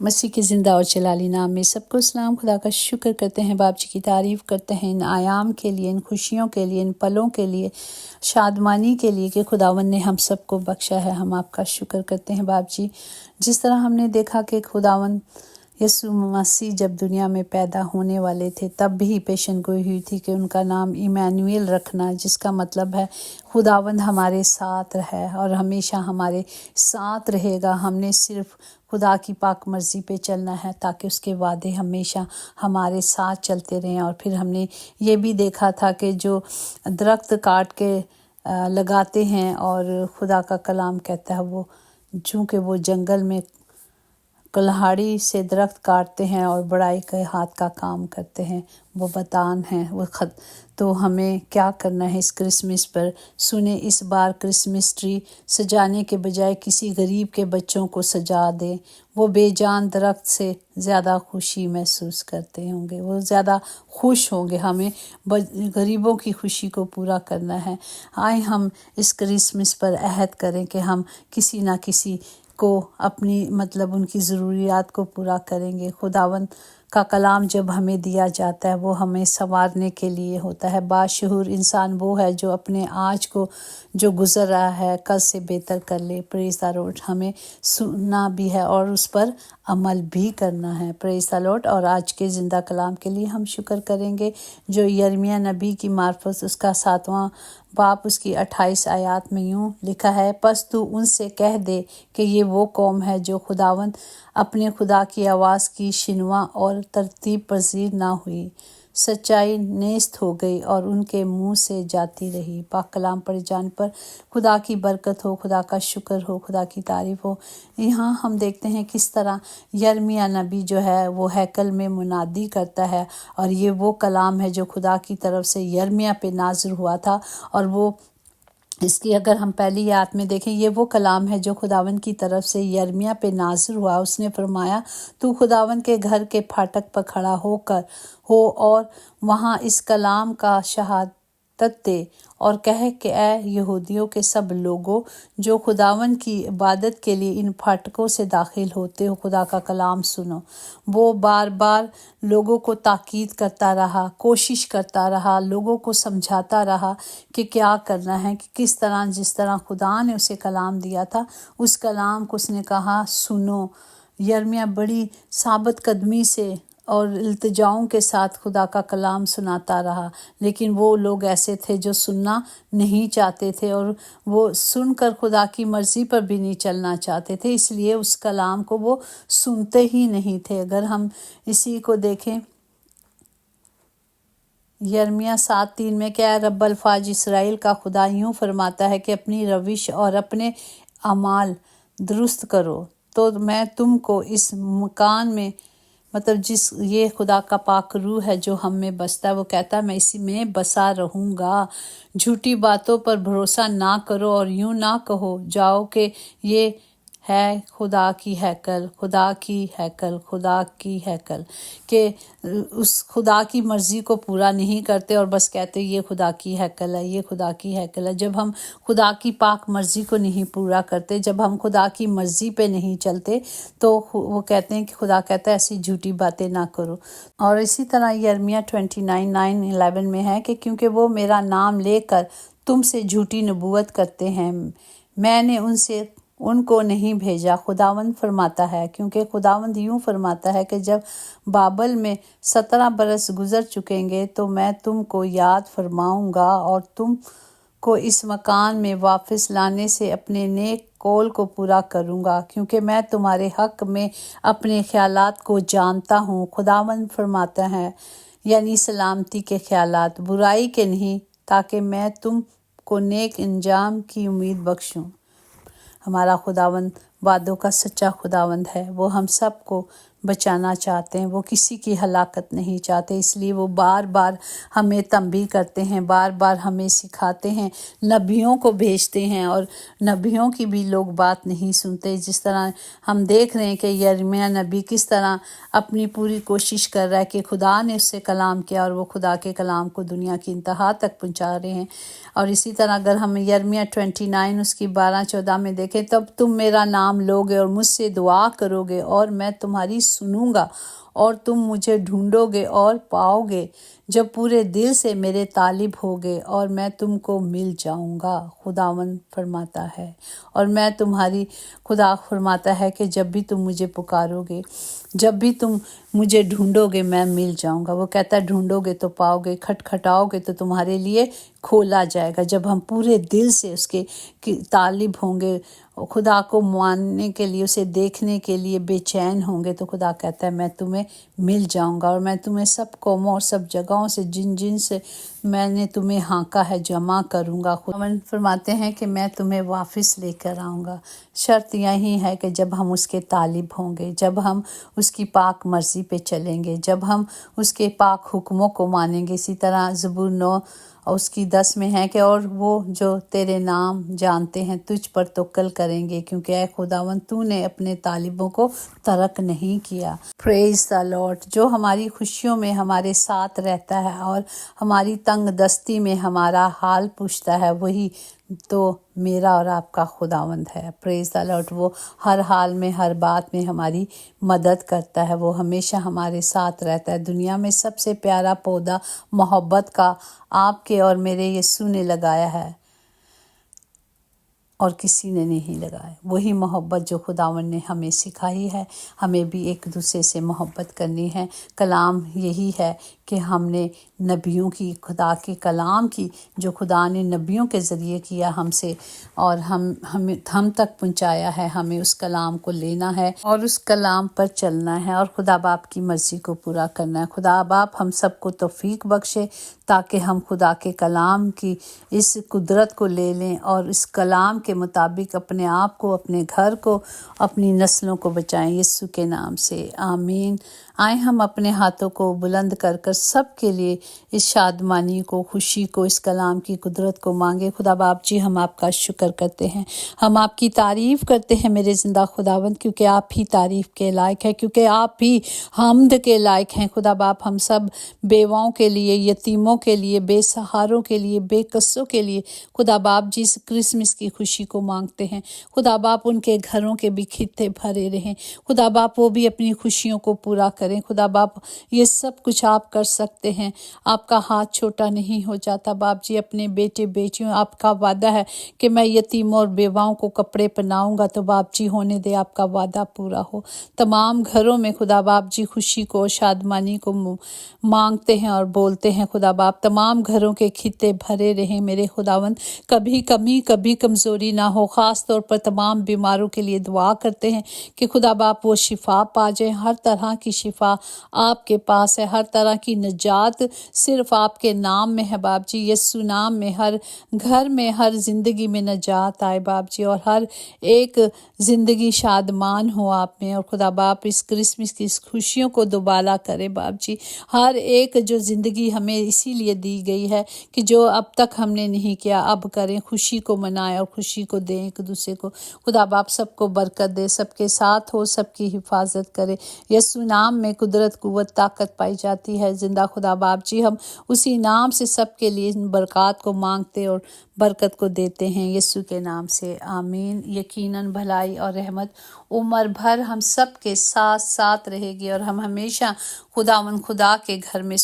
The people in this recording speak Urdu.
مسیح کے زندہ اور جلالی نام میں سب کو سلام۔ خدا کا شکر کرتے ہیں، باپ جی کی تعریف کرتے ہیں ان آیام کے لیے، ان خوشیوں کے لیے، ان پلوں کے لیے، شادمانی کے لیے کہ خداوند نے ہم سب کو بخشا ہے۔ ہم آپ کا شکر کرتے ہیں باپ جی، جس طرح ہم نے دیکھا کہ خداوند یسوع مسیح جب دنیا میں پیدا ہونے والے تھے تب بھی پیشن گوئی ہوئی تھی کہ ان کا نام ایمانویل رکھنا، جس کا مطلب ہے خداوند ہمارے ساتھ ہے اور ہمیشہ ہمارے ساتھ رہے گا۔ ہم نے صرف خدا کی پاک مرضی پہ چلنا ہے تاکہ اس کے وعدے ہمیشہ ہمارے ساتھ چلتے رہیں۔ اور پھر ہم نے یہ بھی دیکھا تھا کہ جو درخت کاٹ کے لگاتے ہیں اور خدا کا کلام کہتا ہے وہ چونکہ وہ جنگل میں کلہاڑی سے درخت کاٹتے ہیں اور بڑائی کے ہاتھ کا کام کرتے ہیں، وہ بتان ہیں وہ خط۔ تو ہمیں کیا کرنا ہے اس کرسمس پر؟ سنیں، اس بار کرسمس ٹری سجانے کے بجائے کسی غریب کے بچوں کو سجا دیں۔ وہ بے جان درخت سے زیادہ خوشی محسوس کرتے ہوں گے، وہ زیادہ خوش ہوں گے۔ ہمیں غریبوں کی خوشی کو پورا کرنا ہے۔ آئے ہم اس کرسمس پر عہد کریں کہ ہم کسی نہ کسی کو اپنی ان کی ضروریات کو پورا کریں گے۔ خداوند کا کلام جب ہمیں دیا جاتا ہے وہ ہمیں سنوارنے کے لیے ہوتا ہے۔ باشعور انسان وہ ہے جو اپنے آج کو جو گزر رہا ہے کل سے بہتر کر لے۔ پریز دی لارڈ۔ ہمیں سننا بھی ہے اور اس پر عمل بھی کرنا ہے۔ پریز دی لارڈ۔ اور آج کے زندہ کلام کے لیے ہم شکر کریں گے جو یرمیہ نبی کی معرفت اس کا 7واں باب اس کی 28 آیات میں یوں لکھا ہے، پس تو ان سے کہہ دے کہ یہ وہ قوم ہے جو خداوند اپنے خدا کی آواز کی شنوا اور ترتیب پذیر نہ ہوئی، سچائی نیست ہو گئی اور ان کے منہ سے جاتی رہی۔ پاک کلام پڑھے جان پر خدا کی برکت ہو، خدا کا شکر ہو، خدا کی تعریف ہو۔ یہاں ہم دیکھتے ہیں کس طرح یرمیہ نبی جو ہے وہ ہیکل میں منادی کرتا ہے، اور یہ وہ کلام ہے جو خدا کی طرف سے یرمیہ پہ نازل ہوا تھا۔ اور وہ اس کی اگر ہم پہلی آیت میں دیکھیں، یہ وہ کلام ہے جو خداوند کی طرف سے یرمیہ پہ نازل ہوا۔ اس نے فرمایا، تو خداوند کے گھر کے پھاٹک پر کھڑا ہو اور وہاں اس کلام کا شہادت دے اور کہے کہ اے یہودیوں کے سب لوگوں جو خداوند کی عبادت کے لیے ان پھاٹکوں سے داخل ہوتے ہو، خدا کا کلام سنو۔ وہ بار بار لوگوں کو تاکید کرتا رہا، کوشش کرتا رہا، لوگوں کو سمجھاتا رہا کہ کیا کرنا ہے، کہ کس طرح جس طرح خدا نے اسے کلام دیا تھا اس کلام کو اس نے کہا سنو۔ یرمیہ بڑی ثابت قدمی سے اور التجاؤں کے ساتھ خدا کا کلام سناتا رہا، لیکن وہ لوگ ایسے تھے جو سننا نہیں چاہتے تھے اور وہ سن کر خدا کی مرضی پر بھی نہیں چلنا چاہتے تھے، اس لیے اس کلام کو وہ سنتے ہی نہیں تھے۔ اگر ہم اسی کو دیکھیں یرمیہ 7:3 میں، کہ اے رب الفاظ اسرائیل کا خدا یوں فرماتا ہے کہ اپنی روش اور اپنے اعمال درست کرو تو میں تم کو اس مکان میں جس یہ خدا کا پاک روح ہے جو ہم میں بستا ہے، وہ کہتا ہے میں اسی میں بسا رہوں گا۔ جھوٹی باتوں پر بھروسہ نہ کرو اور یوں نہ کہو جاؤ کہ یہ ہے خدا کی ہیکل، خدا کی ہیکل، خدا کی ہیکل، کہ اس خدا کی مرضی کو پورا نہیں کرتے اور بس کہتے یہ خدا کی ہیکل ہے، یہ خدا کی ہیکل ہے۔ جب ہم خدا کی پاک مرضی کو نہیں پورا کرتے، جب ہم خدا کی مرضی پہ نہیں چلتے تو وہ کہتے ہیں کہ خدا کہتا ہے ایسی جھوٹی باتیں نہ کرو۔ اور اسی طرح یرمیہ 29:9-11 میں ہے کہ کیونکہ وہ میرا نام لے کر تم سے جھوٹی نبوت کرتے ہیں، میں نے ان کو نہیں بھیجا، خداوند فرماتا ہے۔ کیونکہ خداوند یوں فرماتا ہے کہ جب بابل میں 17 برس گزر چکیں گے تو میں تم کو یاد فرماؤں گا اور تم کو اس مکان میں واپس لانے سے اپنے نیک قول کو پورا کروں گا، کیونکہ میں تمہارے حق میں اپنے خیالات کو جانتا ہوں، خداوند فرماتا ہے، یعنی سلامتی کے خیالات، برائی کے نہیں، تاکہ میں تم کو نیک انجام کی امید بخشوں۔ ہمارا خداوند وعدوں کا سچا خداوند ہے، وہ ہم سب کو بچانا چاہتے ہیں، وہ کسی کی ہلاکت نہیں چاہتے، اس لیے وہ بار بار ہمیں تنبیہ کرتے ہیں، بار بار ہمیں سکھاتے ہیں، نبیوں کو بھیجتے ہیں اور نبیوں کی بھی لوگ بات نہیں سنتے۔ جس طرح ہم دیکھ رہے ہیں کہ یرمیہ نبی کس طرح اپنی پوری کوشش کر رہا ہے کہ خدا نے اس سے کلام کیا اور وہ خدا کے کلام کو دنیا کی انتہا تک پہنچا رہے ہیں۔ اور اسی طرح اگر ہم یرمیہ 29 اس کی 12-14 میں دیکھیں، تب تم میرا نام نام لوگے اور مجھ سے دعا کرو گے اور میں تمہاری سنوں گا اور تم مجھے ڈھونڈو گے اور پاؤ گے جب پورے دل سے میرے طالب ہوگے اور میں تم کو مل جاؤں گا، خداوند فرماتا ہے۔ اور میں تمہاری خدا فرماتا ہے کہ جب بھی تم مجھے پکارو گے، جب بھی تم مجھے ڈھونڈو گے میں مل جاؤں گا۔ وہ کہتا ہے ڈھونڈو گے تو پاؤ گے، کھٹکھٹاؤ گے تو تمہارے لیے کھولا جائے گا۔ جب ہم پورے دل سے اس کے طالب ہوں گے، خدا کو ماننے کے لیے، اسے دیکھنے کے لیے بے چین ہوں گے، تو خدا کہتا ہے میں تمہیں مل جاؤں گا اور میں تمہیں سب قوموں اور سب جگہوں سے جن جن سے میں نے تمہیں ہانکا ہے جمع کروں گا۔ خداوند فرماتے ہیں کہ میں تمہیں واپس لے کر آؤں گا۔ شرط یہی ہے کہ جب ہم اس کے طالب ہوں گے، جب ہم اس کی پاک مرضی پہ چلیں گے، جب ہم اس کے پاک حکموں کو مانیں گے۔ اسی طرح زبور 9 اور اس کی 10 میں ہے کہ اور وہ جو تیرے نام جانتے ہیں تجھ پر توکل کریں گے، کیونکہ اے خداوند تو نے اپنے طالبوں کو ترک نہیں کیا۔ پریز دا لارڈ۔ جو ہماری خوشیوں میں ہمارے ساتھ رہتا ہے اور ہماری تنگ دستی میں ہمارا حال پوچھتا ہے، وہی تو میرا اور آپ کا خداوند ہے۔ پریز دا لارڈ۔ وہ ہر حال میں، ہر بات میں ہماری مدد کرتا ہے، وہ ہمیشہ ہمارے ساتھ رہتا ہے۔ دنیا میں سب سے پیارا پودا محبت کا آپ کے اور میرے یسوع نے لگایا ہے اور کسی نے نہیں لگایا۔ وہی محبت جو خداوند نے ہمیں سکھائی ہے، ہمیں بھی ایک دوسرے سے محبت کرنی ہے۔ کلام یہی ہے کہ ہم نے نبیوں کی، خدا کے کلام کی، جو خدا نے نبیوں کے ذریعے کیا ہم سے اور ہم تک پہنچایا ہے، ہمیں اس کلام کو لینا ہے اور اس کلام پر چلنا ہے اور خدا باپ کی مرضی کو پورا کرنا ہے۔ خدا باپ ہم سب کو توفیق بخشے تاکہ ہم خدا کے کلام کی اس قدرت کو لے لیں اور اس کلام کے مطابق اپنے آپ کو، اپنے گھر کو، اپنی نسلوں کو بچائیں، یسوع کے نام سے آمین۔ آئیں ہم اپنے ہاتھوں کو بلند کر کر سب کے لیے اس شادمانی کو، خوشی کو، اس کلام کی قدرت کو مانگے۔ خدا باپ جی، ہم آپ کا شکر کرتے ہیں، ہم آپ کی تعریف کرتے ہیں میرے زندہ خداوند، کیونکہ آپ ہی تعریف کے لائق ہے، کیونکہ آپ ہی حمد کے لائق ہیں۔ خدا باپ ہم سب بیواؤں کے لیے، یتیموں کے لیے، بے سہاروں کے لیے، بے قصوں کے لیے خدا باپ جی اس کرسمس کی خوشی کو مانگتے ہیں۔ خدا باپ ان کے گھروں کے بھی خطے بھرے رہیں، خدا باپ وہ بھی اپنی خوشیوں کو پورا کریں۔ خدا باپ یہ سب کچھ آپ کر سکتے ہیں، آپ کا ہاتھ چھوٹا نہیں ہو جاتا۔ باپ جی اپنے بیٹے بیٹیوں، آپ کا وعدہ ہے کہ میں یتیموں اور بیواؤں کو کپڑے پہناؤں گا، تو باپ جی ہونے دے آپ کا وعدہ پورا ہو۔ تمام گھروں میں خدا باپ جی خوشی کو، شادمانی کو مانگتے ہیں اور بولتے ہیں۔ خدا باپ تمام گھروں کے خطے بھرے رہیں میرے خداوند، کبھی کمی کبھی کمزوری نہ ہو۔ خاص طور پر تمام بیماروں کے لیے دعا کرتے ہیں کہ خدا باپ وہ شفا پا جائیں۔ ہر طرح کی شفا آپ کے پاس ہے، ہر طرح کی نجات صرف آپ کے نام میں ہے باپ جی۔ یسوع نام میں ہر گھر میں، ہر زندگی میں نجات آئے باپ جی، اور ہر ایک زندگی شادمان ہو آپ میں۔ اور خدا باپ اس کرسمس کی اس خوشیوں کو دوبالا کرے باپ جی۔ ہر ایک جو زندگی ہمیں اسی لیے دی گئی ہے کہ جو اب تک ہم نے نہیں کیا اب کریں، خوشی کو منائیں اور خوشی کو دیں ایک دوسرے کو۔ خدا باپ سب کو برکت دے، سب کے ساتھ ہو، سب کی حفاظت کرے۔ یسوع نام میں قدرت، قوت، طاقت پائی جاتی ہے۔ زندہ خدا باپ جی ہم اسی نام سے سب کے لیے ان برکات کو مانگتے اور برکت کو دیتے ہیں، یسوع کے نام سے آمین۔ یقیناً بھلائی اور رحمت عمر بھر ہم سب کے ساتھ ساتھ رہے گی اور ہم ہمیشہ خداوند خدا کے گھر میں